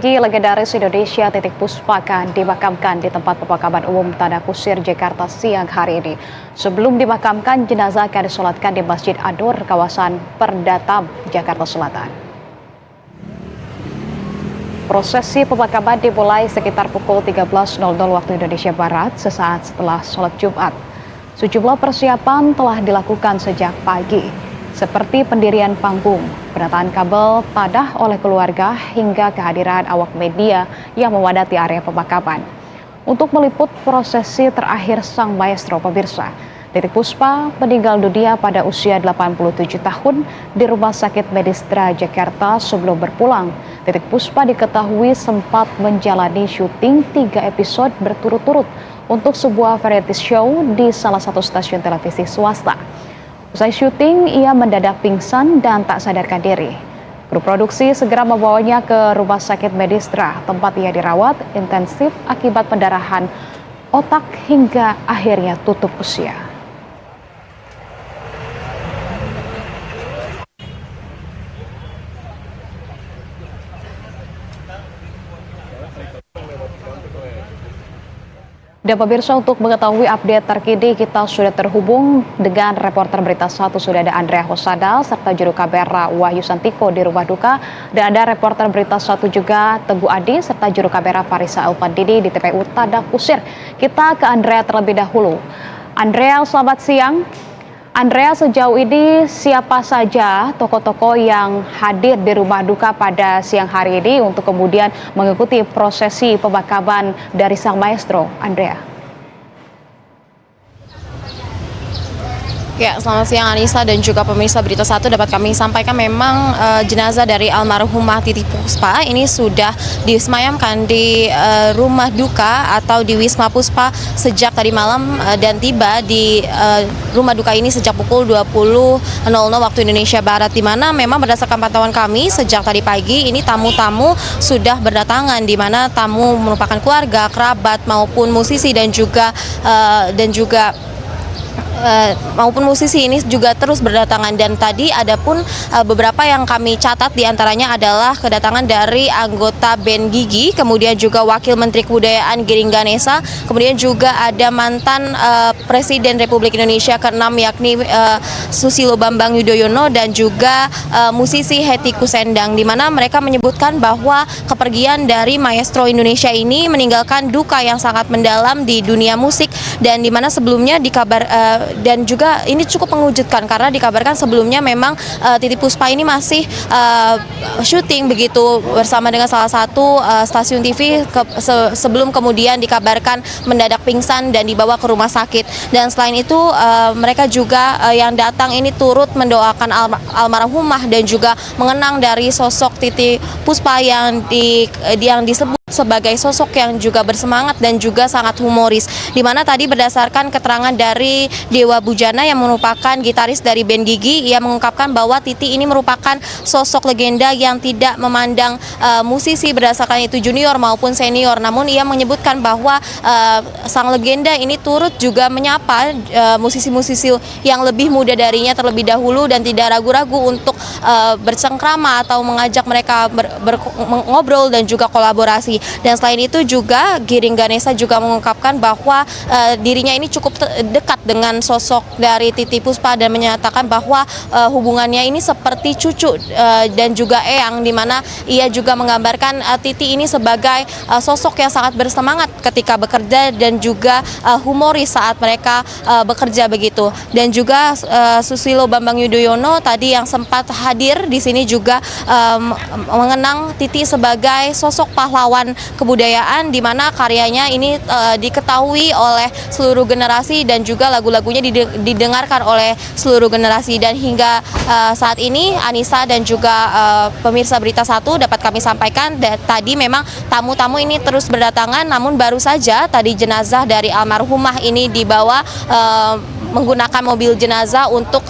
Legendaris Indonesia Titik Puspa akan dimakamkan di tempat pemakaman umum Tanah Kusir, Jakarta siang hari ini. Sebelum dimakamkan, jenazah akan disolatkan di Masjid An-Nur, kawasan Perdatam, Jakarta Selatan. Prosesi pemakaman dimulai sekitar pukul 13.00 waktu Indonesia Barat, sesaat setelah sholat Jumat. Sejumlah persiapan telah dilakukan sejak pagi, seperti pendirian panggung, penataan kabel tanah oleh keluarga, hingga kehadiran awak media yang memadati area pemakaman. Untuk meliput prosesi terakhir sang maestro, pemirsa, Titik Puspa meninggal dunia pada usia 87 tahun di Rumah Sakit Medistra Jakarta. Sebelum berpulang, Titik Puspa diketahui sempat menjalani syuting 3 episode berturut-turut untuk sebuah variety show di salah satu stasiun televisi swasta. Usai syuting, ia mendadak pingsan dan tak sadarkan diri. Kru produksi segera membawanya ke Rumah Sakit Medistra, tempat ia dirawat intensif akibat pendarahan otak hingga akhirnya tutup usia. Dan pemirsa, untuk mengetahui update terkini, kita sudah terhubung dengan reporter Berita 1, sudah ada Andrea Hosada, serta juru kamera Wahyu Santiko di rumah duka. Dan ada reporter Berita 1 juga Teguh Adi, serta juru kamera Farisa Alfandini di TPU Tanah Kusir. Kita ke Andrea terlebih dahulu. Andrea, selamat siang. Andrea, sejauh ini siapa saja tokoh-tokoh yang hadir di rumah duka pada siang hari ini untuk kemudian mengikuti prosesi pemakaman dari sang maestro, Andrea? Ya, selamat siang Anissa dan juga pemirsa Berita 1. Dapat kami sampaikan memang jenazah dari almarhumah Titik Puspa ini sudah disemayamkan di rumah duka atau di Wisma Puspa sejak tadi malam dan tiba di rumah duka ini sejak pukul 20.00 waktu Indonesia Barat, di mana memang berdasarkan pantauan kami sejak tadi pagi ini tamu-tamu sudah berdatangan, di mana tamu merupakan keluarga, kerabat maupun musisi dan juga maupun musisi ini juga terus berdatangan. Dan tadi ada pun beberapa yang kami catat, diantaranya adalah kedatangan dari anggota band Gigi, kemudian juga Wakil Menteri Kebudayaan Giring Ganesa, kemudian juga ada mantan Presiden Republik Indonesia ke-6 yakni Susilo Bambang Yudhoyono, dan juga musisi Hetty Koes Endang, di mana mereka menyebutkan bahwa kepergian dari maestro Indonesia ini meninggalkan duka yang sangat mendalam di dunia musik, dan di mana sebelumnya dan juga ini cukup mengejutkan karena dikabarkan sebelumnya memang Titik Puspa ini masih syuting begitu bersama dengan salah satu stasiun TV sebelum kemudian dikabarkan mendadak pingsan dan dibawa ke rumah sakit. Dan selain itu mereka juga yang datang ini turut mendoakan almarhumah dan juga mengenang dari sosok Titik Puspa yang disebut sebagai sosok yang juga bersemangat dan juga sangat humoris, di mana tadi berdasarkan keterangan dari Dewa Bujana yang merupakan gitaris dari band Gigi, ia mengungkapkan bahwa Titi ini merupakan sosok legenda yang tidak memandang musisi berdasarkan itu junior maupun senior, namun ia menyebutkan bahwa sang legenda ini turut juga menyapa musisi-musisi yang lebih muda darinya terlebih dahulu dan tidak ragu-ragu untuk bercengkrama atau mengajak mereka ngobrol dan juga kolaborasi. Dan selain itu juga Giring Ganesa juga mengungkapkan bahwa dirinya ini cukup dekat dengan sosok dari Titik Puspa dan menyatakan bahwa hubungannya ini seperti cucu dan juga eyang, di mana ia juga menggambarkan Titi ini sebagai sosok yang sangat bersemangat ketika bekerja dan juga humoris saat mereka bekerja begitu. Dan juga Susilo Bambang Yudhoyono tadi yang sempat hadir di sini juga mengenang Titi sebagai sosok pahlawan kebudayaan, di mana karyanya ini diketahui oleh seluruh generasi dan juga lagu-lagunya didengarkan oleh seluruh generasi. Dan hingga saat ini Anissa dan juga pemirsa Berita 1 dapat kami sampaikan tadi memang tamu-tamu ini terus berdatangan, namun baru saja tadi jenazah dari almarhumah ini dibawa menggunakan mobil jenazah untuk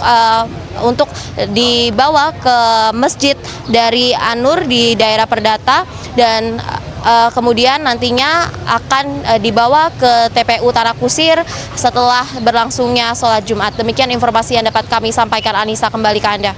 dibawa ke masjid dari An-Nur di daerah Perdata, dan kemudian nantinya akan dibawa ke TPU Tanah Kusir setelah berlangsungnya sholat Jumat. Demikian informasi yang dapat kami sampaikan, Anissa, kembali ke Anda.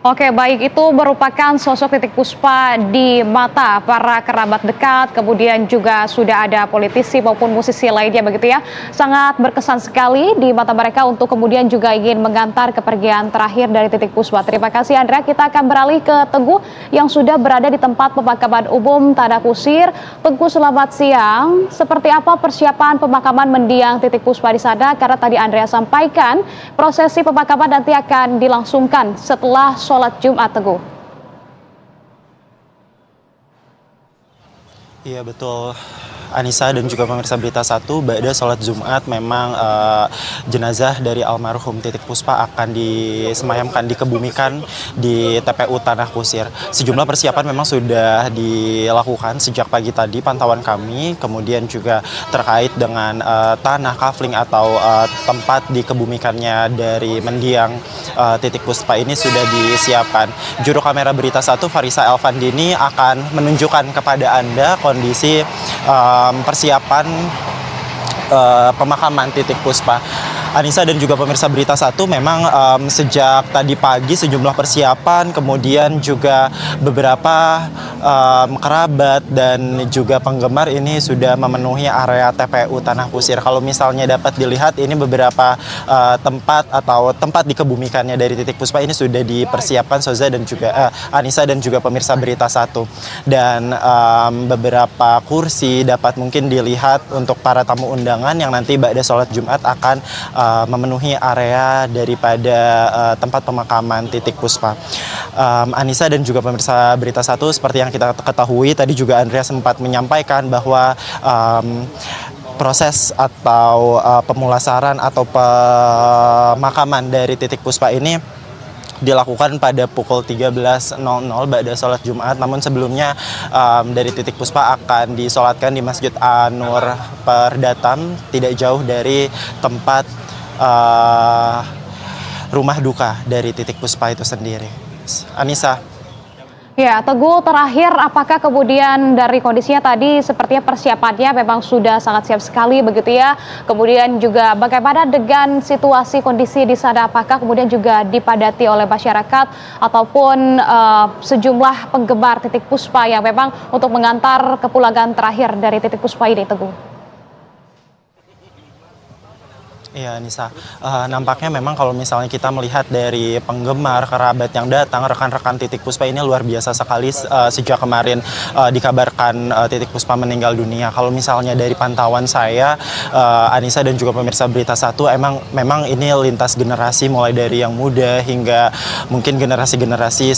Oke, baik, itu merupakan sosok Titik Puspa di mata para kerabat dekat, kemudian juga sudah ada politisi maupun musisi lainnya begitu ya. Sangat berkesan sekali di mata mereka untuk kemudian juga ingin mengantar kepergian terakhir dari Titik Puspa. Terima kasih Andrea, kita akan beralih ke Teguh yang sudah berada di tempat pemakaman umum Tanah Kusir. Teguh, selamat siang. Seperti apa persiapan pemakaman mendiang Titik Puspa di sana? Karena tadi Andrea sampaikan prosesi pemakaman nanti akan dilangsungkan setelah sholat Jumat, Teguh. Iya betul, Anissa dan juga pemirsa Berita 1, ba'da sholat Jumat memang jenazah dari almarhum Titik Puspa akan disemayamkan, dikebumikan di TPU Tanah Kusir. Sejumlah persiapan memang sudah dilakukan sejak pagi tadi, pantauan kami, kemudian juga terkait dengan tanah kafling atau tempat dikebumikannya dari mendiang Titik Puspa ini sudah disiapkan. Juru kamera Berita 1, Farisa Elvandini, akan menunjukkan kepada Anda kondisi persiapan pemakaman Titik Puspa. Anissa dan juga pemirsa Berita 1, memang sejak tadi pagi sejumlah persiapan, kemudian juga beberapa kerabat dan juga penggemar ini sudah memenuhi area TPU Tanah Kusir. Kalau misalnya dapat dilihat, ini beberapa tempat atau tempat dikebumikannya dari Titik Puspa ini sudah dipersiapkan Soza dan juga Anissa dan juga pemirsa Berita 1. Dan beberapa kursi dapat mungkin dilihat untuk para tamu undangan yang nanti ba'da sholat Jumat akan memenuhi area daripada tempat pemakaman Titik Puspa. Anissa dan juga pemirsa Berita 1, seperti yang kita ketahui tadi juga Andrea sempat menyampaikan bahwa proses atau pemulasaran atau pemakaman dari Titik Puspa ini dilakukan pada pukul 13.00 ba'da sholat Jumat. Namun sebelumnya dari Titik Puspa akan disolatkan di Masjid An-Nur Perdatam, tidak jauh dari tempat rumah duka dari Titik Puspa itu sendiri. Anissa. Ya, Teguh, terakhir apakah kemudian dari kondisinya tadi sepertinya persiapannya memang sudah sangat siap sekali begitu ya. Kemudian juga bagaimana dengan situasi kondisi di sana, apakah kemudian juga dipadati oleh masyarakat ataupun sejumlah penggemar Titik Puspa yang memang untuk mengantar kepulangan terakhir dari Titik Puspa ini, Teguh? Iya, Nisa. Nampaknya memang kalau misalnya kita melihat dari penggemar, kerabat yang datang, rekan-rekan Titik Puspa ini luar biasa sekali sejak kemarin dikabarkan Titik Puspa meninggal dunia. Kalau misalnya dari pantauan saya, Anissa dan juga pemirsa Berita 1, memang ini lintas generasi, mulai dari yang muda hingga mungkin generasi-generasi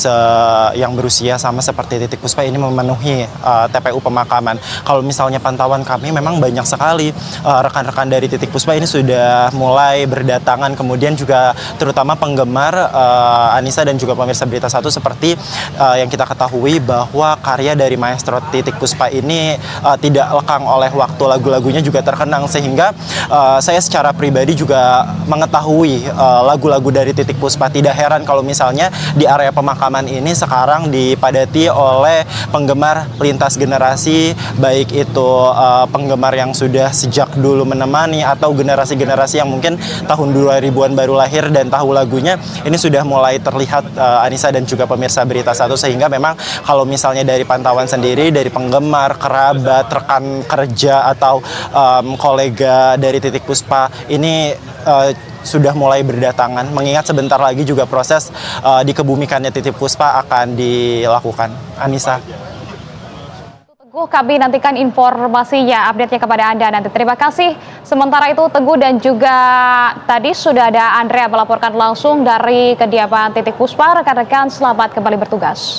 yang berusia sama seperti Titik Puspa ini memenuhi TPU pemakaman. Kalau misalnya pantauan kami memang banyak sekali rekan-rekan dari Titik Puspa ini sudah mulai berdatangan, kemudian juga terutama penggemar Anissa dan juga pemirsa Berita 1, seperti yang kita ketahui bahwa karya dari maestro Titik Puspa ini tidak lekang oleh waktu, lagu-lagunya juga terkenang, sehingga saya secara pribadi juga mengetahui lagu-lagu dari Titik Puspa. Tidak heran kalau misalnya di area pemakaman ini sekarang dipadati oleh penggemar lintas generasi, baik itu penggemar yang sudah sejak dulu menemani atau generasi-generasi yang mungkin tahun 2000-an baru lahir dan tahu lagunya. Ini sudah mulai terlihat Anissa dan juga pemirsa Berita 1, sehingga memang kalau misalnya dari pantauan sendiri dari penggemar, kerabat, rekan kerja atau kolega dari Titik Puspa ini sudah mulai berdatangan, mengingat sebentar lagi juga proses dikebumikannya Titik Puspa akan dilakukan. Anissa. Teguh, kami nantikan informasinya, update-nya kepada Anda nanti. Terima kasih. Sementara itu Teguh dan juga tadi sudah ada Andrea melaporkan langsung dari kediaman Titik Puspa. Rekan-rekan, selamat kembali bertugas.